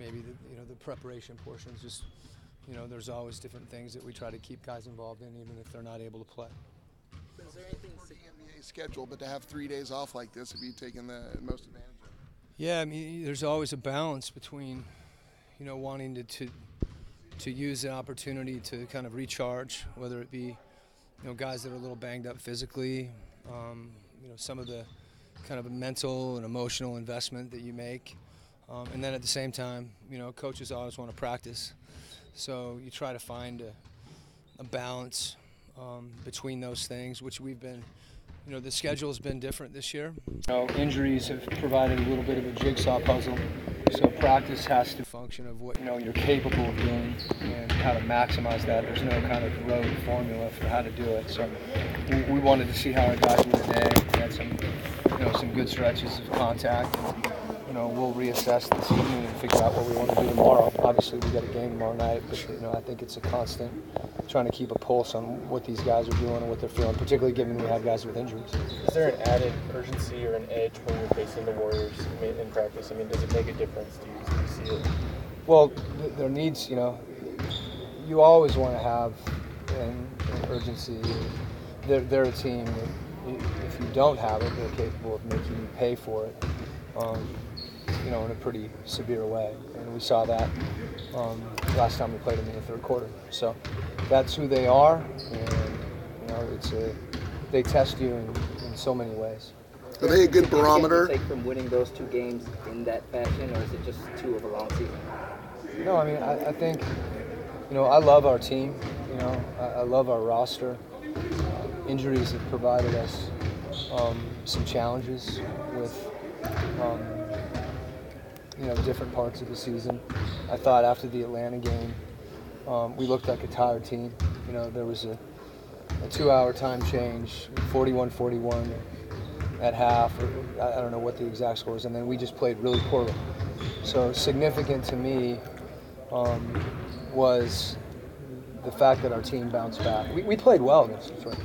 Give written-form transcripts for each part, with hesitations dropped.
maybe the preparation portion is just, there's always different things that we try to keep guys involved in, even if they're not able to play. Is there anything for the NBA schedule, but to have 3 days off like this, have you taken the most advantage of it? Yeah, I mean, there's always a balance between, wanting to use the opportunity to kind of recharge, whether it be, guys that are a little banged up physically, some of the kind of mental and emotional investment that you make. And then at the same time, coaches always want to practice. So you try to find a balance between those things, which we've been, the schedule has been different this year. Injuries have provided a little bit of a jigsaw puzzle. So practice has to function of what you're capable of doing and how to maximize that. There's no kind of road formula for how to do it. So we wanted to see how our guys were today. We had some good stretches of contact. We'll reassess this evening and figure out what we want to do tomorrow. Obviously, we got a game tomorrow night, but I think it's a constant trying to keep a pulse on what these guys are doing and what they're feeling, particularly given we have guys with injuries. Is there an added urgency or an edge when you're facing the Warriors in practice? I mean, does it make a difference? Do you see it? Well, there needs, you always want to have an urgency. They're a team that if you don't have it, they're capable of making you pay for it. In a pretty severe way. And we saw that last time we played them in the third quarter. So that's who they are, and they test you in so many ways. Are they a good barometer? Take from winning those 2 games in that fashion, or is it just too of a long season? No, I mean, I think, I love our team. I love our roster. Injuries have provided us some challenges with different parts of the season. I thought after the Atlanta game, we looked like a tired team. There was a 2-hour time change, 41-41 at half, or I don't know what the exact score is, and then we just played really poorly. So significant to me was the fact that our team bounced back. We played well against Detroit.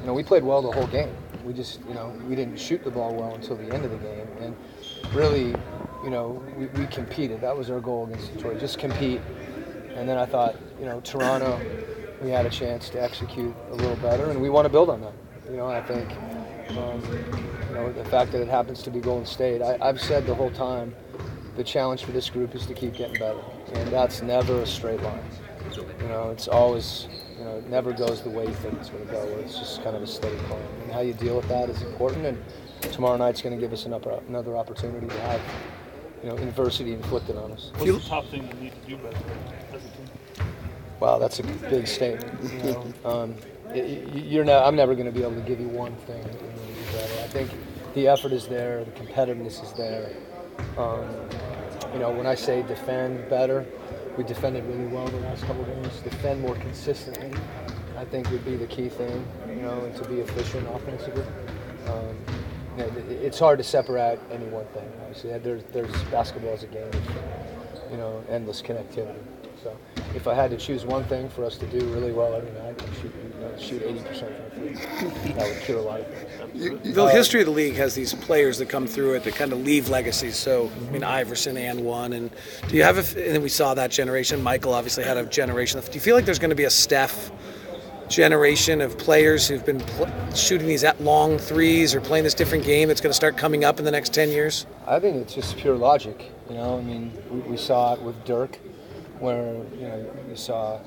We played well the whole game. We just, we didn't shoot the ball well until the end of the game, and really, we competed. That was our goal against Detroit, just compete. And then I thought, Toronto, we had a chance to execute a little better, and we want to build on that. I think, the fact that it happens to be Golden State, I've said the whole time, the challenge for this group is to keep getting better, and that's never a straight line. It's always, it never goes the way you think it's going to go. It's just kind of a steady climb, and how you deal with that is important. And tomorrow night's going to give us another opportunity to have, adversity inflicted on us. What's the top thing you need to do better as a team? Wow, that's a big statement. I'm never going to be able to give you one thing that we need to do better. I think the effort is there, the competitiveness is there. When I say defend better, we defended really well the last couple of games. Defend more consistently, I think, would be the key thing. And to be efficient offensively. It's hard to separate any one thing. Obviously, there's basketball as a game, endless connectivity. So, if I had to choose one thing for us to do really well every night, I'd shoot 80% from the free. That would cure a lot of things. The history of the league has these players that come through it that kind of leave legacies. So, Iverson and one. And do you have? And then we saw that generation. Michael obviously had a generation. Do you feel like there's going to be a Steph generation of players who've been shooting these long threes or playing this different game that's going to start coming up in the next 10 years? I think it's just pure logic. We saw it with Dirk, where you saw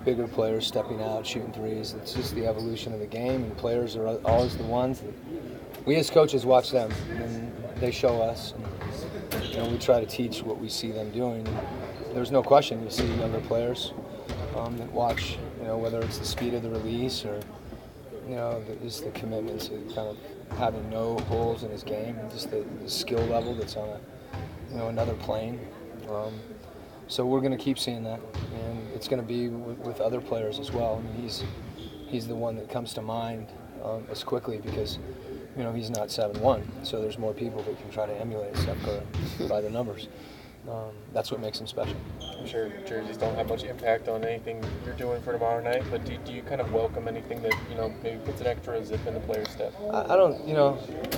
bigger players stepping out, shooting threes. It's just the evolution of the game, and players are always the ones that we as coaches watch them, and they show us. And, we try to teach what we see them doing. And there's no question you see younger players that watch, whether it's the speed of the release or, just the commitment to kind of having no holes in his game, and just the skill level that's on another plane. So we're going to keep seeing that, and it's going to be with other players as well. He's the one that comes to mind as quickly because, he's not 7'1", so there's more people that can try to emulate Steph Curry by the numbers. That's what makes him special. I'm sure jerseys don't have much impact on anything you're doing for tomorrow night, but do you kind of welcome anything that, maybe puts an extra zip in the player's step? I don't,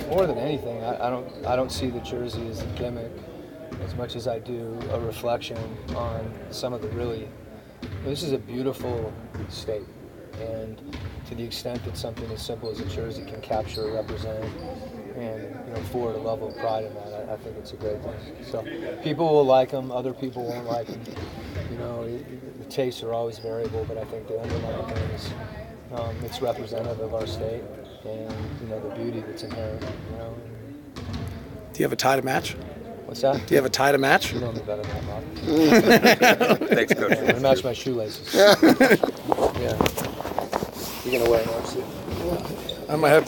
more than anything, I don't see the jersey as a gimmick. as much as I do a reflection on some of the really. This is a beautiful state, and to the extent that something as simple as a jersey can capture or represent, and forward a level of pride in that, I think it's a great thing. So people will like them, other people won't like them. The tastes are always variable, but I think the underlying thing is it's representative of our state and the beauty that's inherent. Do you have a tie to match? What's that? Do you have a tie to match? You know me better than that, Bob. Thanks, Coach. I'm gonna match my shoelaces. Yeah. You're gonna wear an RC. I might have.